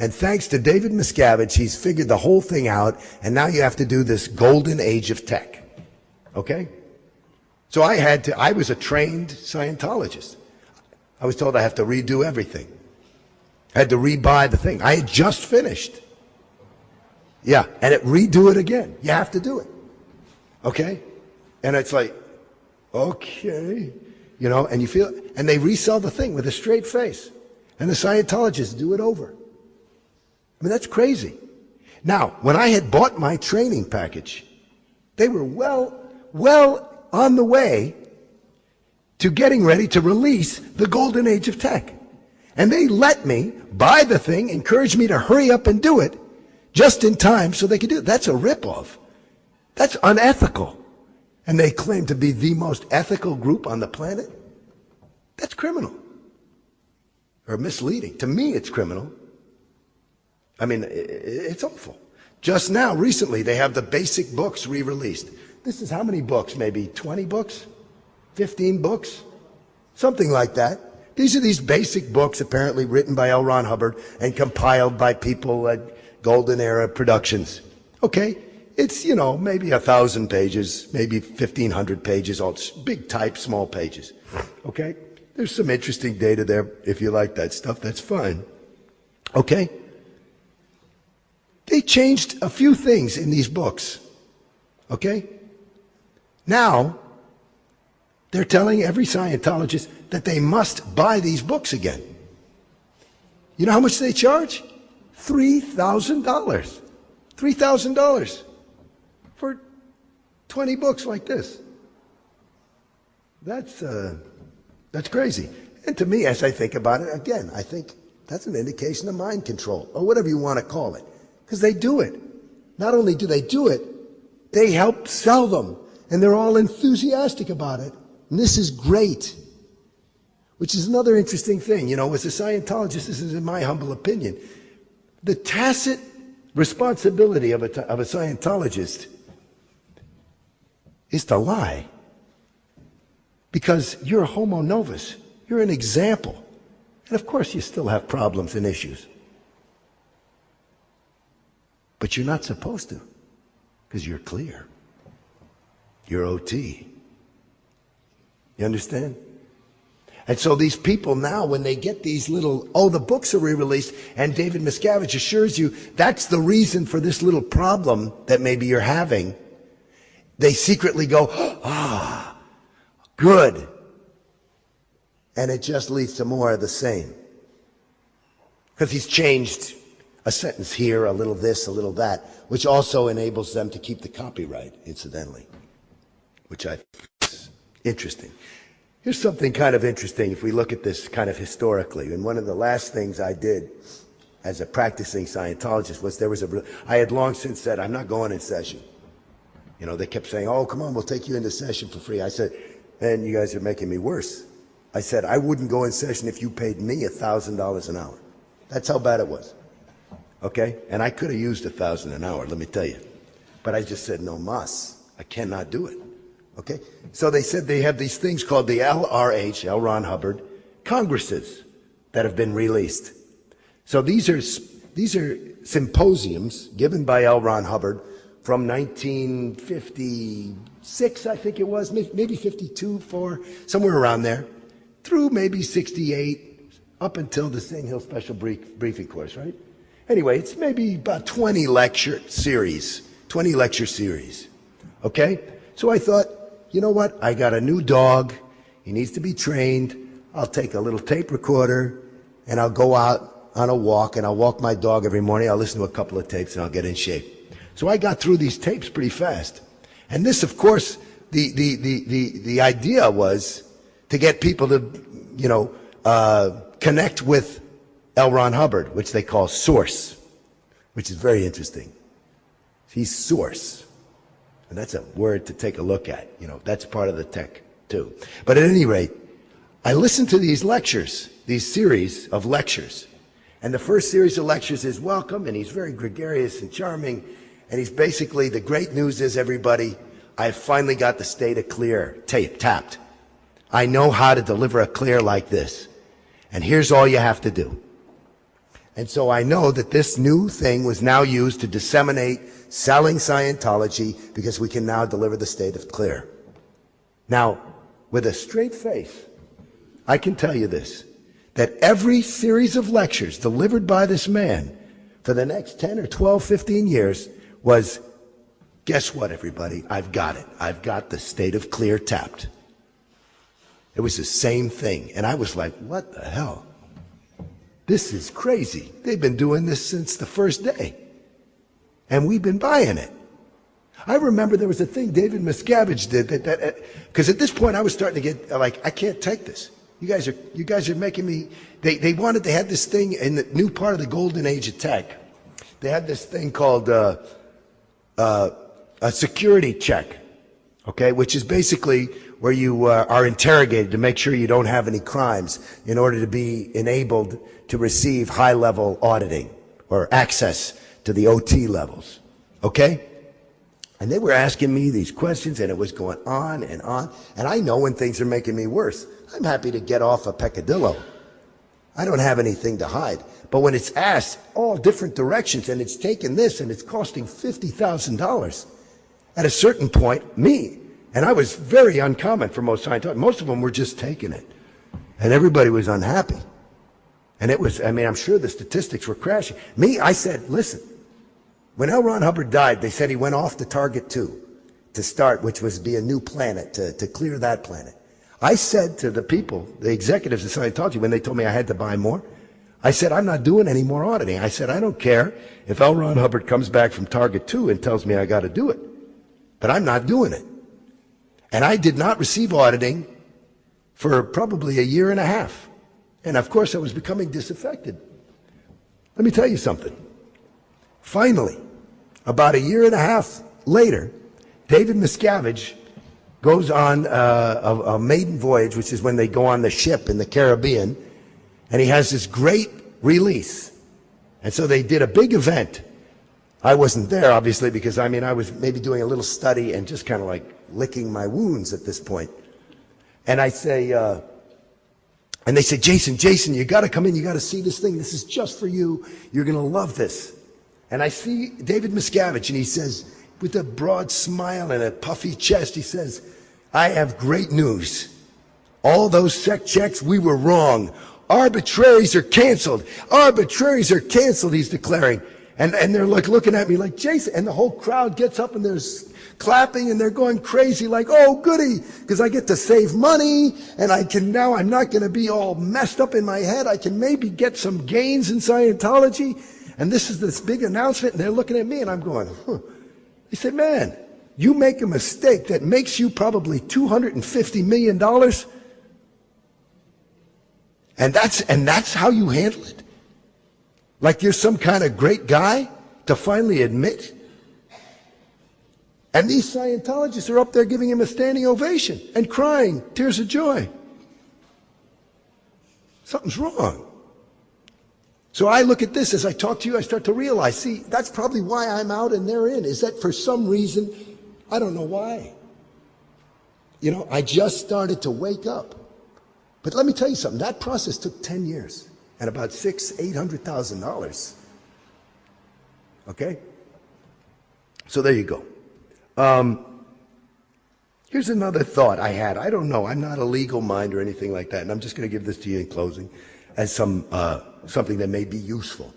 And thanks to David Miscavige, he's figured the whole thing out, and now you have to do this golden age of tech. Okay? So I was a trained Scientologist. I was told I have to redo everything. I had to rebuy the thing. I had just finished. Yeah, and redo it again. You have to do it. Okay? And it's like, okay, you know, and you feel, and they resell the thing with a straight face. And the Scientologists do it over. I mean, that's crazy. Now, when I had bought my training package, they were well on the way to getting ready to release the golden age of tech. And they let me buy the thing, encouraged me to hurry up and do it just in time so they could do it. That's a ripoff. That's unethical. And they claim to be the most ethical group on the planet. That's criminal. Or misleading. To me, it's criminal. I mean, it's awful. Just now, recently, they have the basic books re-released. This is how many books? Maybe 20 books? 15 books? Something like that. These are these basic books apparently written by L. Ron Hubbard and compiled by people at Golden Era Productions. Okay, it's, you know, maybe 1,000 pages, maybe 1,500 pages, all big type, small pages. Okay, there's some interesting data there. If you like that stuff, that's fine. Okay, they changed a few things in these books. Okay, now they're telling every Scientologist that they must buy these books again. You know how much they charge? $3,000. $3,000 for 20 books like this. That's crazy. And to me, as I think about it, again, I think that's an indication of mind control, or whatever you want to call it. Because they do it. Not only do they do it, they help sell them. And they're all enthusiastic about it. And this is great. Which is another interesting thing. You know, as a Scientologist, this is in my humble opinion, the tacit responsibility of a Scientologist is to lie. Because you're a homo novus. You're an example. And of course you still have problems and issues. But you're not supposed to. Because you're clear. You're OT. You understand? And so these people now, when they get these little, oh, the books are re-released, and David Miscavige assures you that's the reason for this little problem that maybe you're having, they secretly go, ah, good. And it just leads to more of the same. Because he's changed a sentence here, a little this, a little that, which also enables them to keep the copyright, incidentally, which I think is interesting. Here's something kind of interesting if we look at this kind of historically. And one of the last things I did as a practicing Scientologist was I had long since said, I'm not going in session. You know, they kept saying, oh, come on, we'll take you into session for free. I said, man, you guys are making me worse. I said, I wouldn't go in session if you paid me $1,000 an hour. That's how bad it was. Okay? And I could have used $1,000 an hour, let me tell you. But I just said, no mas. I cannot do it. Okay? So they said they have these things called the LRH, L. Ron Hubbard, Congresses that have been released. So these are symposiums given by L. Ron Hubbard from 1956, I think it was, maybe 52, 4, somewhere around there, through maybe 68, up until the St. Hill Special Briefing Course, right? Anyway, it's maybe about 20 lecture series, okay? So I thought, you know what? I got a new dog. He needs to be trained. I'll take a little tape recorder and I'll go out on a walk and I'll walk my dog every morning. I'll listen to a couple of tapes and I'll get in shape. So I got through these tapes pretty fast. And this, of course, the idea was to get people to, you know, connect with L. Ron Hubbard, which they call Source, which is very interesting. He's Source. And that's a word to take a look at. You know, that's part of the tech, too. But at any rate, I listened to these lectures, these series of lectures. And the first series of lectures is welcome, and he's very gregarious and charming. And he's basically, the great news is, everybody, I finally got the state of clear tapped. I know how to deliver a clear like this. And here's all you have to do. And so I know that this new thing was now used to disseminate selling Scientology because we can now deliver the state of clear. Now, with a straight face, I can tell you this, that every series of lectures delivered by this man for the next 10 or 12, 15 years was, guess what, everybody? I've got it. I've got the state of clear tapped. It was the same thing. And I was like, what the hell? This is crazy. They've been doing this since the first day. And we've been buying it. I remember there was a thing David Miscavige did because at this point I was starting to get like, I can't take this. You guys are making me, they had this thing in the new part of the golden age of tech. They had this thing called a security check, okay, which is basically where you are interrogated to make sure you don't have any crimes in order to be enabled to receive high-level auditing or access to the OT levels, okay? And they were asking me these questions, and it was going on. And I know when things are making me worse. I'm happy to get off a peccadillo. I don't have anything to hide. But when it's asked all different directions, and it's taking this, and it's costing $50,000, at a certain point, and I was very uncommon for most Scientologists. Most of them were just taking it. And everybody was unhappy. And it was, I mean, I'm sure the statistics were crashing. I said, listen, when L. Ron Hubbard died, they said he went off to Target 2 to start, which was be a new planet, to clear that planet. I said to the people, the executives of Scientology, when they told me I had to buy more, I said, I'm not doing any more auditing. I said, I don't care if L. Ron Hubbard comes back from Target 2 and tells me I got to do it. But I'm not doing it. And I did not receive auditing for probably a year and a half. And of course, I was becoming disaffected. Let me tell you something. Finally, about a year and a half later, David Miscavige goes on a maiden voyage, which is when they go on the ship in the Caribbean, and he has this great release. And so they did a big event. I wasn't there, obviously, because I was maybe doing a little study and just kind of like licking my wounds at this point. And I say, and they say, Jason, you got to come in. You got to see this thing. This is just for you. You're going to love this. And I see David Miscavige, and he says, with a broad smile and a puffy chest, he says, I have great news. All those sec checks, we were wrong. Arbitraries are canceled. Arbitraries are canceled, he's declaring. And they're like looking at me like, Jason, and the whole crowd gets up and they're clapping and they're going crazy like, oh, goody, because I get to save money and I'm not going to be all messed up in my head. I can maybe get some gains in Scientology. And this is this big announcement, and they're looking at me, and I'm going, huh. He said, man, you make a mistake that makes you probably $250 million, and that's how you handle it? Like you're some kind of great guy to finally admit? And these Scientologists are up there giving him a standing ovation and crying tears of joy. Something's wrong. So I look at this as I talk to you, I start to realize, see, that's probably why I'm out and they're in, is that for some reason, I don't know why. You know, I just started to wake up. But let me tell you something, that process took 10 years and about $800,000. Okay? So there you go. Here's another thought I had. I don't know, I'm not a legal mind or anything like that, and I'm just going to give this to you in closing as something that may be useful.